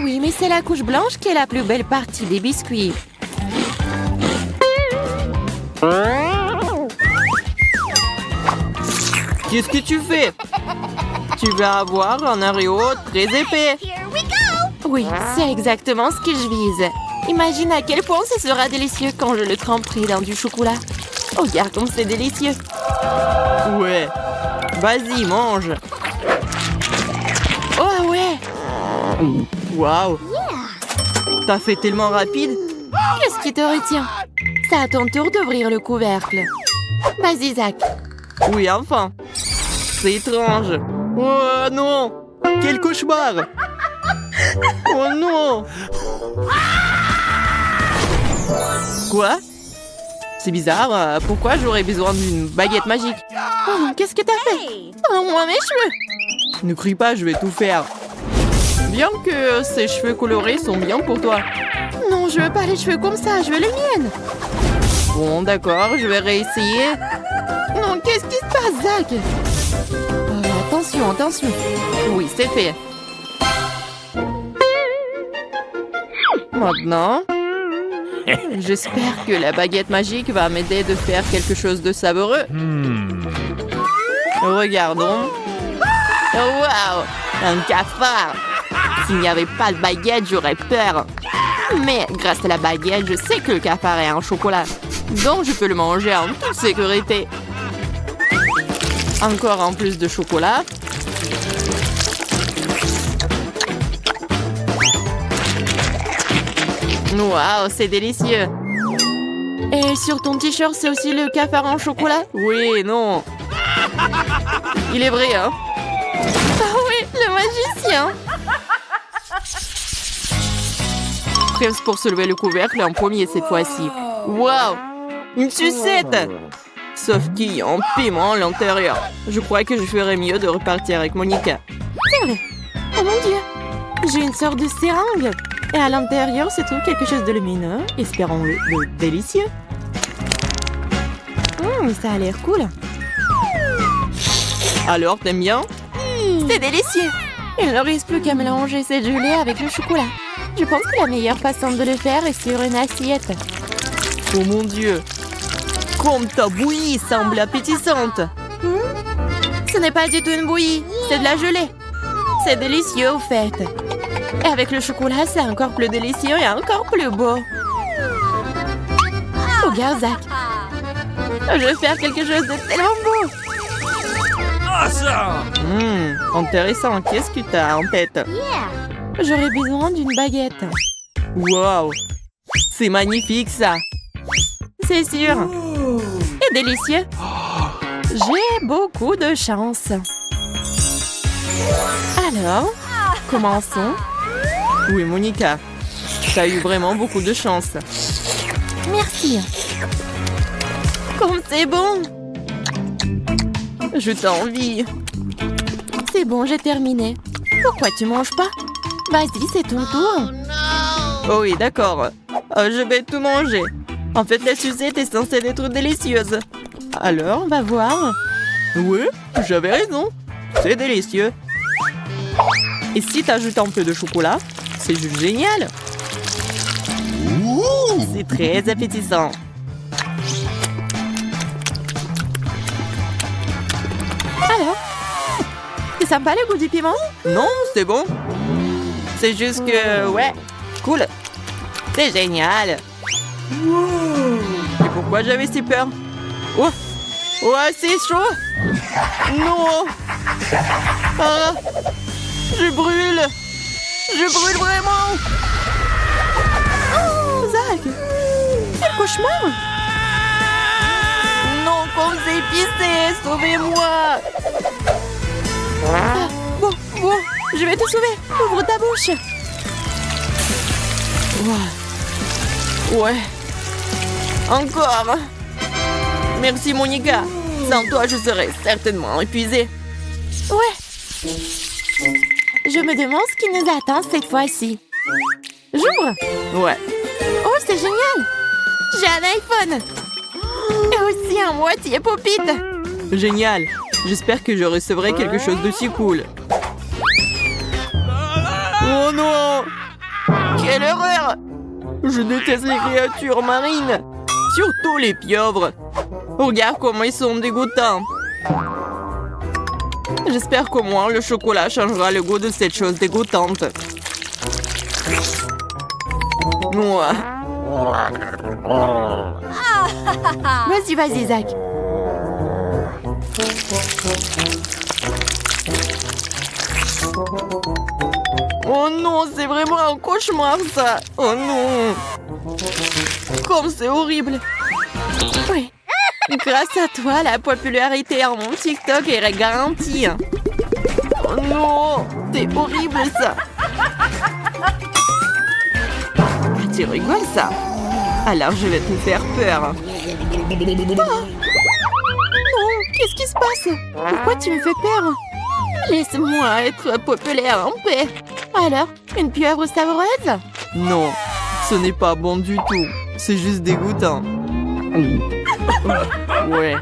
[SPEAKER 1] Oui, mais c'est la couche blanche qui est la plus belle partie des biscuits. Qu'est-ce que tu fais? Tu vas avoir un Oreo très épais. Oui, c'est exactement ce que je vise. Imagine à quel point ce sera délicieux quand je le tremperai dans du chocolat. Oh, regarde comme c'est délicieux. Ouais. Vas-y, mange. Oh, ouais. Waouh. T'as fait tellement rapide. Qu'est-ce qui te retient? C'est à ton tour d'ouvrir le couvercle. Vas-y, Zach. Oui, enfin. C'est étrange. Oh non. Quel cauchemar. Oh non. Quoi? C'est bizarre, pourquoi j'aurais besoin d'une baguette magique? Oh, qu'est-ce que t'as fait? Oh, moi, mes cheveux! Ne crie pas, je vais tout faire. Bien que ces cheveux colorés sont bien pour toi. Non, je veux pas les cheveux comme ça, je veux les miennes. Bon, d'accord, je vais réessayer. Non, qu'est-ce qui se passe, Zach? Attention, attention. Oui, c'est fait. Maintenant... J'espère que la baguette magique va m'aider de faire quelque chose de savoureux. Regardons. Oh, wow! Un cafard! S'il n'y avait pas de baguette, j'aurais peur. Mais grâce à la baguette, je sais que le cafard est un chocolat. Donc je peux le manger en toute sécurité. Encore en plus de chocolat. Waouh, c'est délicieux. Et sur ton t-shirt, c'est aussi le cafard en chocolat? Oui, non. Il est vrai, hein? Ah oui, le magicien. Presque pour soulever le couvercle en premier cette fois-ci. Waouh, une sucette. Sauf qu'il y a un piment à l'intérieur. Je crois que je ferais mieux de repartir avec Monica. C'est vrai. Oh mon Dieu. J'ai une sorte de seringue. Et à l'intérieur se trouve quelque chose de lumineux, espérons-le, de délicieux. Ça a l'air cool. Alors, t'aimes bien? C'est délicieux. Il ne reste plus qu'à mélanger cette gelée avec le chocolat. Je pense que la meilleure façon de le faire est sur une assiette. Oh mon Dieu! Comme ta bouillie semble appétissante. Ce n'est pas du tout une bouillie, c'est de la gelée. C'est délicieux au fait. Et avec le chocolat, c'est encore plus délicieux et encore plus beau. Regarde, Zach. Je vais faire quelque chose de tellement beau.
[SPEAKER 2] Awesome!
[SPEAKER 1] Intéressant. Qu'est-ce que tu as en tête? J'aurais besoin d'une baguette. Wow! C'est magnifique, ça. C'est sûr. Et délicieux. J'ai beaucoup de chance. Alors, commençons. Oui, Monica, tu as eu vraiment beaucoup de chance. Merci. Comme c'est bon. Je t'envie. C'est bon, j'ai terminé. Pourquoi tu manges pas? Vas-y, c'est ton tour. Oh oui, d'accord. Je vais tout manger. En fait, la sucette est censée être délicieuse. Alors, on va voir. Oui, j'avais raison. C'est délicieux. Et si tu ajoutes un peu de chocolat, c'est juste génial. C'est très appétissant. Alors, c'est sympa le goût du piment? Non, c'est bon. C'est juste que, ouais, cool. C'est génial. Et pourquoi j'avais si peur? Oh, ouais, c'est chaud. Non. Ah, je brûle. Je brûle vraiment. Oh, Zach, quel cauchemar. Non, comme c'est épicé, sauvez-moi. Ah, bon, je vais te sauver. Ouvre ta bouche. Ouais. Encore. Merci, Monica. Sans toi, je serais certainement épuisée. Ouais. Je me demande ce qui nous attend cette fois-ci. J'ouvre. Ouais. Oh, c'est génial. J'ai un iPhone. Et aussi un moitié pop-it. Génial. J'espère que je recevrai quelque chose de si cool. Oh non! Quelle horreur! Je déteste les créatures marines. Surtout les pieuvres. Regarde comment ils sont dégoûtants. J'espère qu'au moins le chocolat changera le goût de cette chose dégoûtante. Ouais. Vas-y, Zach. Oh non, c'est vraiment un cauchemar, ça. Oh non. Comme c'est horrible. Oui. Grâce à toi, la popularité en mon TikTok est garantie. Oh non, c'est horrible, ça. Tu rigoles, ça? Alors, je vais te faire peur. Oh. Non, qu'est-ce qui se passe? Pourquoi tu me fais peur? Laisse-moi être populaire en paix. Alors, une pieuvre savoureuse? Non, ce n'est pas bon du tout. C'est juste dégoûtant. Ouais.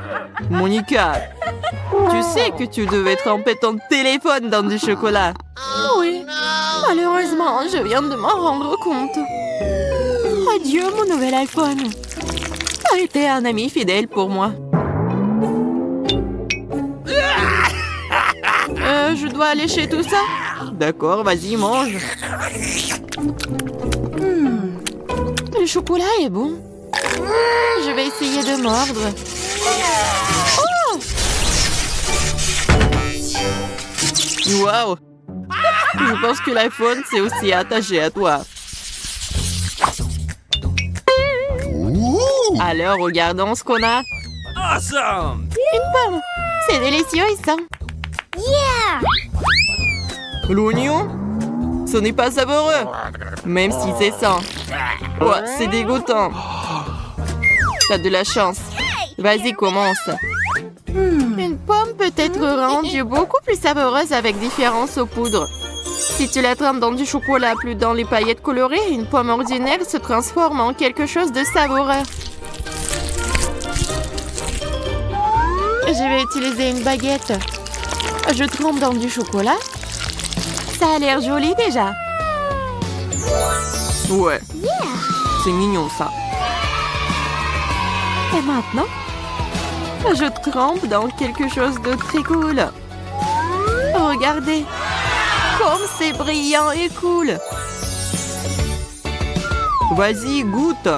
[SPEAKER 1] Monica, tu sais que tu devais tremper ton téléphone dans du chocolat. Oui. Malheureusement, je viens de m'en rendre compte. Adieu, mon nouvel iPhone. Tu as été un ami fidèle pour moi. Je dois lécher tout ça? D'accord, vas-y, mange. Le chocolat est bon. Je vais essayer de mordre. Oh! Wow! Je pense que l'iPhone s'est aussi attaché à toi. Alors, regardons ce qu'on a.
[SPEAKER 2] Awesome!
[SPEAKER 1] Une pomme. C'est délicieux, ça. L'oignon? Ce n'est pas savoureux. Même si c'est ça. Oh, c'est dégoûtant. T'as de la chance. Vas-y, commence. Une pomme peut être rendue beaucoup plus savoureuse avec différentes saupoudres. Si tu la trempes dans du chocolat plus dans les paillettes colorées, une pomme ordinaire se transforme en quelque chose de savoureux. Je vais utiliser une baguette. Je trempe dans du chocolat. Ça a l'air joli déjà. Ouais. C'est mignon ça. Et maintenant, je trempe dans quelque chose de très cool. Regardez. Comme c'est brillant et cool. Vas-y, goûte.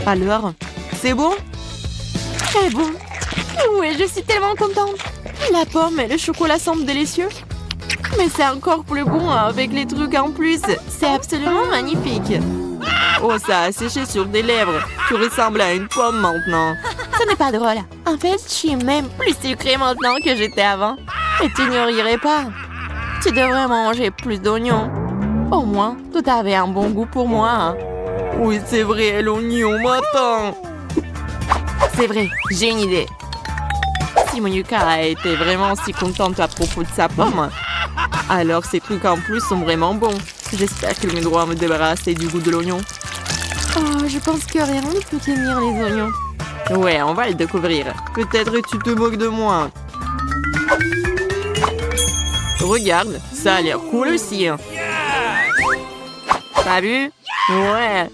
[SPEAKER 1] Alors, c'est bon? C'est bon. Oui, je suis tellement contente. La pomme et le chocolat semblent délicieux. Mais c'est encore plus bon avec les trucs en plus. C'est absolument magnifique. Oh, ça a séché sur tes lèvres. Tu ressembles à une pomme maintenant. Ce n'est pas drôle. En fait, je suis même plus sucrée maintenant que j'étais avant. Et tu n'y rirais pas. Tu devrais manger plus d'oignons. Au moins, tout avait un bon goût pour moi. Hein. Oui, c'est vrai, l'oignon m'attend. C'est vrai, j'ai une idée. Si Monica a été vraiment si contente à propos de sa pomme, alors ces trucs en plus sont vraiment bons. J'espère qu'elle me doit me débarrasser du goût de l'oignon. Oh, je pense que rien ne peut tenir les oignons. Ouais, on va le découvrir. Peut-être tu te moques de moi. Regarde, ça a l'air cool aussi. T'as vu? Ouais.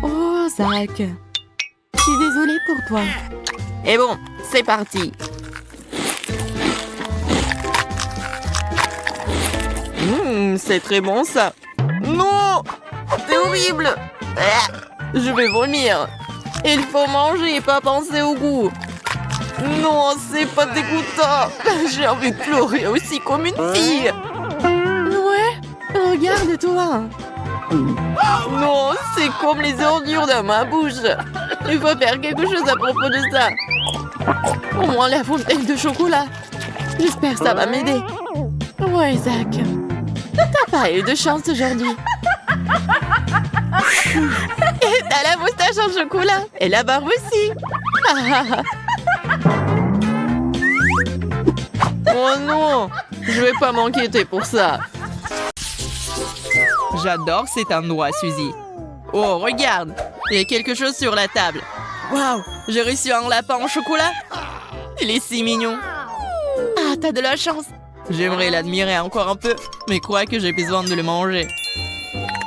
[SPEAKER 1] Oh, Zach. Je suis désolée pour toi. Et bon, c'est parti. C'est très bon ça. Non, c'est horrible. Je vais vomir. Il faut manger et pas penser au goût. Non, c'est pas dégoûtant. J'ai envie de pleurer aussi comme une fille. Ouais, regarde-toi. Non, c'est comme les ordures dans ma bouche. Il faut faire quelque chose à propos de ça. Au moins la fontaine de chocolat. J'espère que ça va m'aider. Ouais, Zach. T'as pas eu de chance aujourd'hui. Et t'as la moustache en chocolat. Et la barbe aussi. Oh non, je vais pas m'inquiéter pour ça. J'adore cet endroit, Suzy. Oh, regarde, il y a quelque chose sur la table. Waouh, j'ai reçu un lapin en chocolat. Il est si mignon. Ah, t'as de la chance. J'aimerais l'admirer encore un peu, mais crois que j'ai besoin de le manger.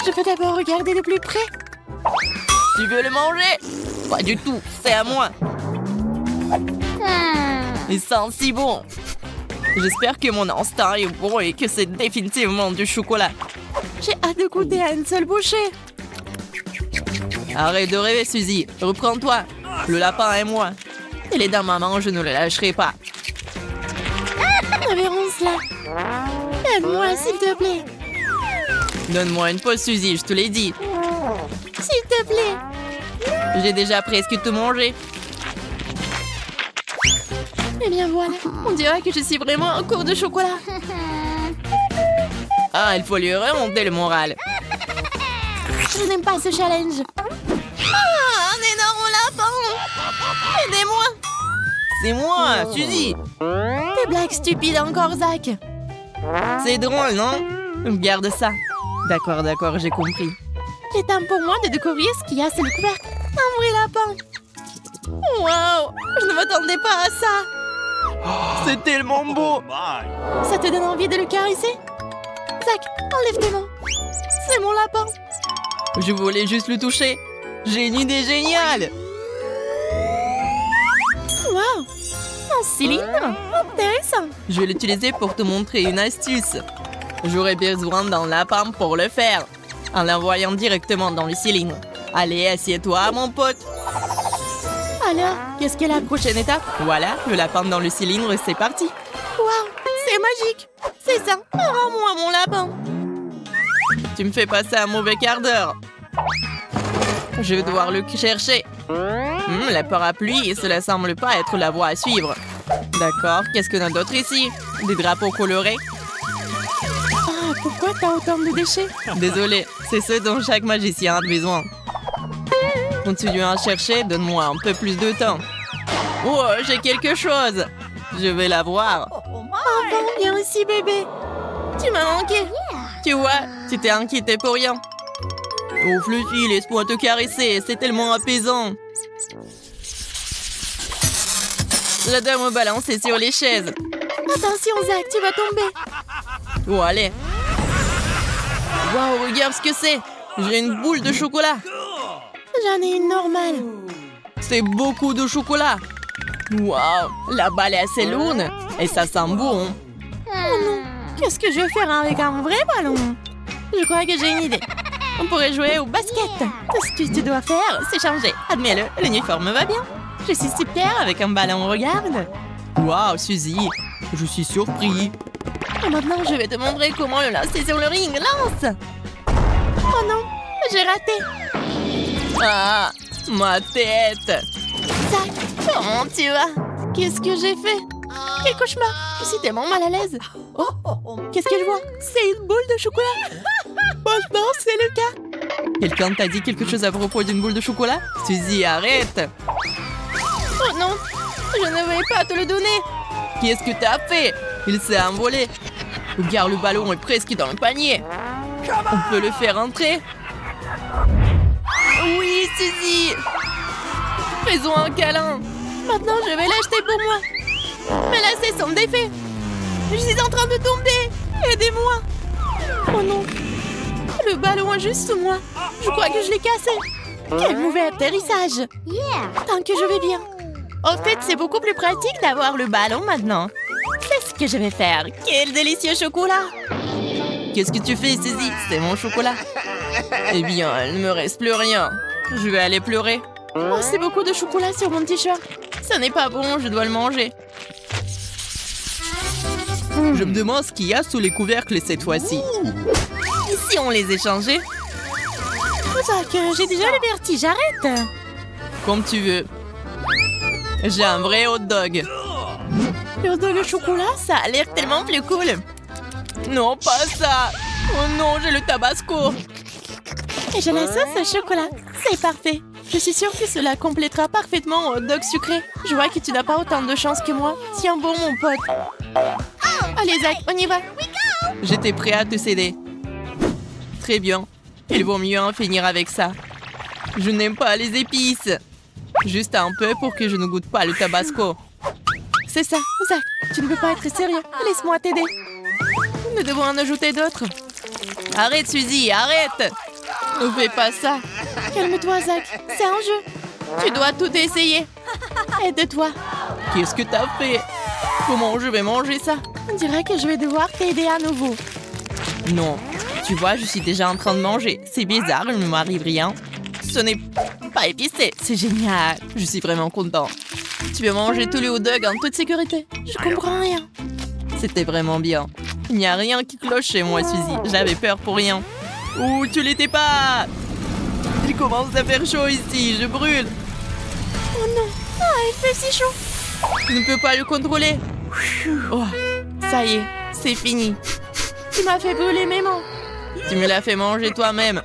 [SPEAKER 1] Je peux d'abord regarder de plus près. Tu veux le manger? Pas du tout, c'est à moi. Il sent si bon. J'espère que mon instinct est bon et que c'est définitivement du chocolat. J'ai hâte de goûter à une seule bouchée. Arrête de rêver, Suzy. Reprends-toi. Le lapin est moi. Il est dans ma main, je ne le lâcherai pas. Révérence là. Aide-moi, s'il te plaît. Donne-moi une pause, Suzy, je te l'ai dit. S'il te plaît. J'ai déjà presque tout mangé. Eh bien voilà, on dirait que je suis vraiment en cours de chocolat. Ah, il faut lui remonter le moral. Je n'aime pas ce challenge. Ah, un énorme lapin. Aidez-moi. C'est moi, Suzy. Des blagues stupides encore, Zach. C'est drôle, non? Garde ça. D'accord, d'accord, j'ai compris. Il est temps pour moi de découvrir ce qu'il y a sous le couvercle. Un vrai lapin. Waouh, je ne m'attendais pas à ça. C'est tellement beau. Ça te donne envie de le caresser? Zach, enlève tes mains. C'est mon lapin. Je voulais juste le toucher. J'ai une idée géniale. Waouh, un cylindre. Intéressant. Je vais l'utiliser pour te montrer une astuce. J'aurais besoin d'un lapin pour le faire. En l'envoyant directement dans le cylindre. Allez, assieds-toi, mon pote. Alors, qu'est-ce qu'est la prochaine étape? Voilà, le lapin dans le cylindre, c'est parti. Waouh, c'est magique. C'est ça, rends-moi mon lapin. Tu me fais passer un mauvais quart d'heure. Je vais devoir le chercher. La parapluie, cela semble pas être la voie à suivre. D'accord, qu'est-ce qu'on a d'autre ici? Des drapeaux colorés. Ah, pourquoi t'as autant de déchets? Désolé, c'est ce dont chaque magicien a besoin. Continuons à chercher, donne-moi un peu plus de temps. Oh, j'ai quelque chose. Je vais la voir. Enfin, viens ici, bébé. Tu m'as manqué. Tu vois, tu t'es inquiété pour rien. Oh, Fluffy, laisse-moi te caresser. C'est tellement apaisant. J'adore me balancer sur les chaises. Attention, Zach, tu vas tomber. Oh, allez. Waouh, regarde ce que c'est. J'ai une boule de chocolat. J'en ai une normale. C'est beaucoup de chocolat. Waouh, la balle est assez lourde. Et ça sent bon. Oh non, qu'est-ce que je vais faire avec un vrai ballon? Je crois que j'ai une idée. On pourrait jouer au basket. Tout ce que tu dois faire, c'est changer. Admets-le, l'uniforme va bien. Je suis super avec un ballon, regarde. Waouh, Suzy, je suis surpris. Et maintenant, je vais te montrer comment le lancer sur le ring. Lance! Oh non, j'ai raté. Ah, ma tête. Zach, comment tu vas? Qu'est-ce que j'ai fait? Quel cauchemar! Je suis tellement mal à l'aise. Oh, qu'est-ce que je vois? C'est une boule de chocolat. Franchement, c'est le cas. Quelqu'un t'a dit quelque chose à propos d'une boule de chocolat? Suzy, arrête. Oh non, je ne vais pas te le donner. Qu'est-ce que t'as fait? Il s'est envolé. Regarde, le ballon est presque dans le panier. On peut le faire entrer? Oui, Suzy. Faisons un câlin. Maintenant, je vais l'acheter pour moi. Mais là, c'est son défait. Je suis en train de tomber. Aidez-moi. Oh non. Le ballon est juste sous moi. Je crois que je l'ai cassé. Quel mauvais atterrissage. Tant que je vais bien. En fait, c'est beaucoup plus pratique d'avoir le ballon maintenant. C'est ce que je vais faire. Quel délicieux chocolat. Qu'est-ce que tu fais, Suzy? C'est mon chocolat. Eh bien, il ne me reste plus rien. Je vais aller pleurer. Oh, c'est beaucoup de chocolat sur mon t-shirt. Ça n'est pas bon, je dois le manger. Je me demande ce qu'il y a sous les couvercles cette fois-ci. Et si on les échangeait? Zach, j'ai déjà le vertige, arrête. Comme tu veux. J'ai un vrai hot dog. Le hot dog au chocolat, ça a l'air tellement plus cool. Non, pas ça. Oh non, j'ai le tabasco. Et j'ai la sauce au chocolat. C'est parfait. Je suis sûre que cela complétera parfaitement un hot dog sucré. Je vois que tu n'as pas autant de chance que moi. Tiens bon, mon pote. Allez, Zach, on y va. J'étais prêt à te céder. Très bien. Il vaut mieux en finir avec ça. Je n'aime pas les épices. Juste un peu pour que je ne goûte pas le tabasco. C'est ça, Zach. Tu ne peux pas être sérieux. Laisse-moi t'aider. Nous devons en ajouter d'autres. Arrête, Suzy, arrête. Ne fais pas ça. Calme-toi, Zach. C'est un jeu. Tu dois tout essayer. Aide-toi. Qu'est-ce que t'as fait? Comment je vais manger ça? On dirait que je vais devoir t'aider à nouveau. Non. Tu vois, je suis déjà en train de manger. C'est bizarre, il ne m'arrive rien. Ce n'est pas épicé. C'est génial. Je suis vraiment content. Tu veux manger tous les hot dogs en toute sécurité? Je comprends rien. C'était vraiment bien. Il n'y a rien qui cloche chez moi, Suzy. J'avais peur pour rien. Ouh, tu l'étais pas! Il commence à faire chaud ici. Je brûle. Oh non. Ah, il fait si chaud. Je ne peux pas le contrôler. Oh, ça y est, c'est fini. Tu m'as fait brûler mes mains. Tu me l'as fait manger toi-même.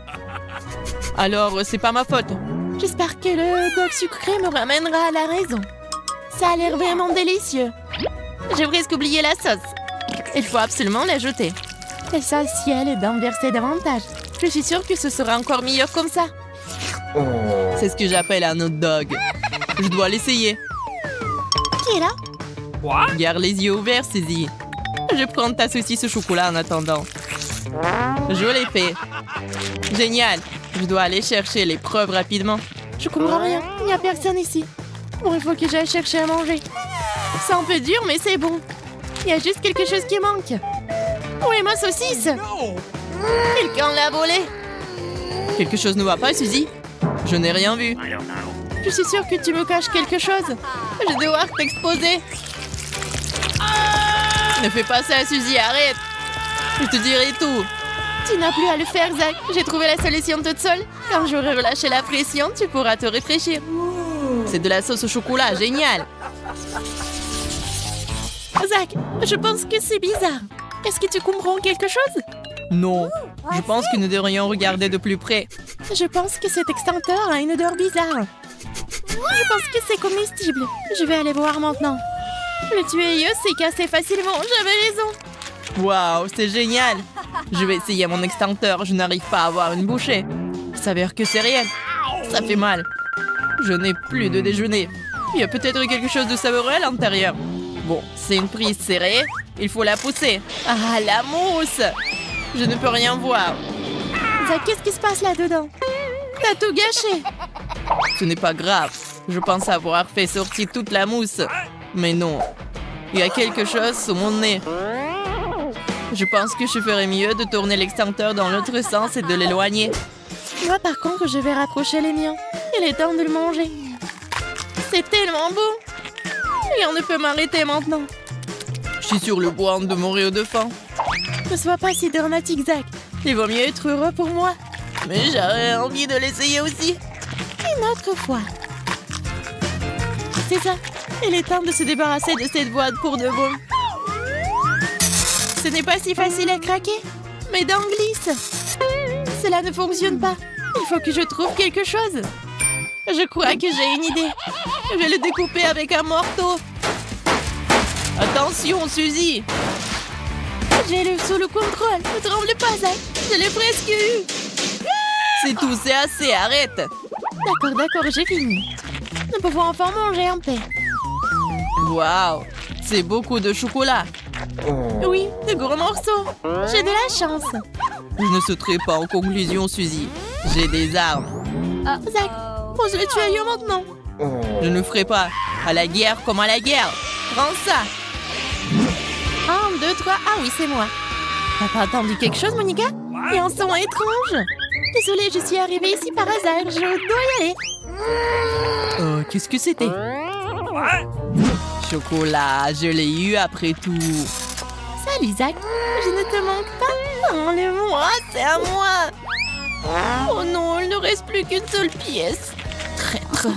[SPEAKER 1] Alors, c'est pas ma faute. J'espère que le dog sucré me ramènera à la raison. Ça a l'air vraiment délicieux. J'ai presque oublié la sauce. Il faut absolument l'ajouter. L'essentiel est d'en verser davantage. Je suis sûre que ce sera encore meilleur comme ça. C'est ce que j'appelle un hot dog. Je dois l'essayer. Qui est là?
[SPEAKER 2] What?
[SPEAKER 1] Garde les yeux ouverts, Suzy. Je prends ta saucisse au chocolat en attendant. Je l'ai fait. Génial. Je dois aller chercher les preuves rapidement. Je comprends rien. Il n'y a personne ici. Bon, il faut que j'aille chercher à manger. C'est un peu dur, mais c'est bon. Il y a juste quelque chose qui manque. Où est ma saucisse? Quelqu'un l'a volée. Quelque chose ne va pas, Suzy? Je n'ai rien vu. Je suis sûre que tu me caches quelque chose. Je vais devoir t'exposer. Ne fais pas ça, Suzy, arrête. Je te dirai tout. Tu n'as plus à le faire, Zach. J'ai trouvé la solution toute seule. Quand j'aurai relâché la pression, tu pourras te réfléchir. C'est de la sauce au chocolat, génial. Zach, je pense que c'est bizarre. Est-ce que tu comprends quelque chose? Non. Je pense que nous devrions regarder de plus près. Je pense que cet extincteur a une odeur bizarre. Je pense que c'est comestible. Je vais aller voir maintenant. Le tuyau s'est cassé facilement. J'avais raison. Waouh, c'est génial. Je vais essayer mon extincteur. Je n'arrive pas à avoir une bouchée. Il s'avère que c'est réel. Ça fait mal. Je n'ai plus de déjeuner. Il y a peut-être quelque chose de savoureux à l'intérieur. Bon, c'est une prise serrée. Il faut la pousser. Ah, la mousse! Je ne peux rien voir. Zach, qu'est-ce qui se passe là-dedans? T'as tout gâché. Ce n'est pas grave. Je pense avoir fait sortir toute la mousse. Mais non. Il y a quelque chose sous mon nez. Je pense que je ferais mieux de tourner l'extincteur dans l'autre sens et de l'éloigner. Moi, par contre, je vais rapprocher les miens. Il est temps de le manger. C'est tellement beau. Rien ne peut m'arrêter maintenant. Je suis sur le point de mourir de faim. Ne sois pas si dramatique, Zach. Il vaut mieux être heureux pour moi. Mais j'aurais envie de l'essayer aussi. Une autre fois. C'est ça. Il est temps de se débarrasser de cette boîte pour de bon. Ce n'est pas si facile à craquer. Mes dents glissent. Cela ne fonctionne pas. Il faut que je trouve quelque chose. Je crois que j'ai une idée. Je vais le découper avec un marteau. Attention, Suzy. J'ai le sous le contrôle. Ne tremble pas, Zach. Je l'ai presque eu. C'est tout, c'est assez, arrête. D'accord, j'ai fini. Nous pouvons enfin manger en paix. Waouh, c'est beaucoup de chocolat. Oui, de gros morceaux. J'ai de la chance.
[SPEAKER 3] Je ne sauterai pas en conclusion, Suzy. J'ai des armes.
[SPEAKER 4] Zach, pose le tuyau maintenant.
[SPEAKER 3] Je ne ferai pas. À la guerre comme à la guerre. Prends ça.
[SPEAKER 4] 1, 2, 3. Ah oui, c'est moi. T'as pas entendu quelque chose, Monica? Il y a un son étrange. Désolée, je suis arrivée ici par hasard. Je dois y aller.
[SPEAKER 3] Oh, qu'est-ce que c'était?
[SPEAKER 2] What?
[SPEAKER 3] Chocolat, je l'ai eu après tout.
[SPEAKER 4] Salut, Zach. Je ne te manque pas. Enlève-moi, c'est à moi. Oh non, il ne reste plus qu'une seule pièce. Traître.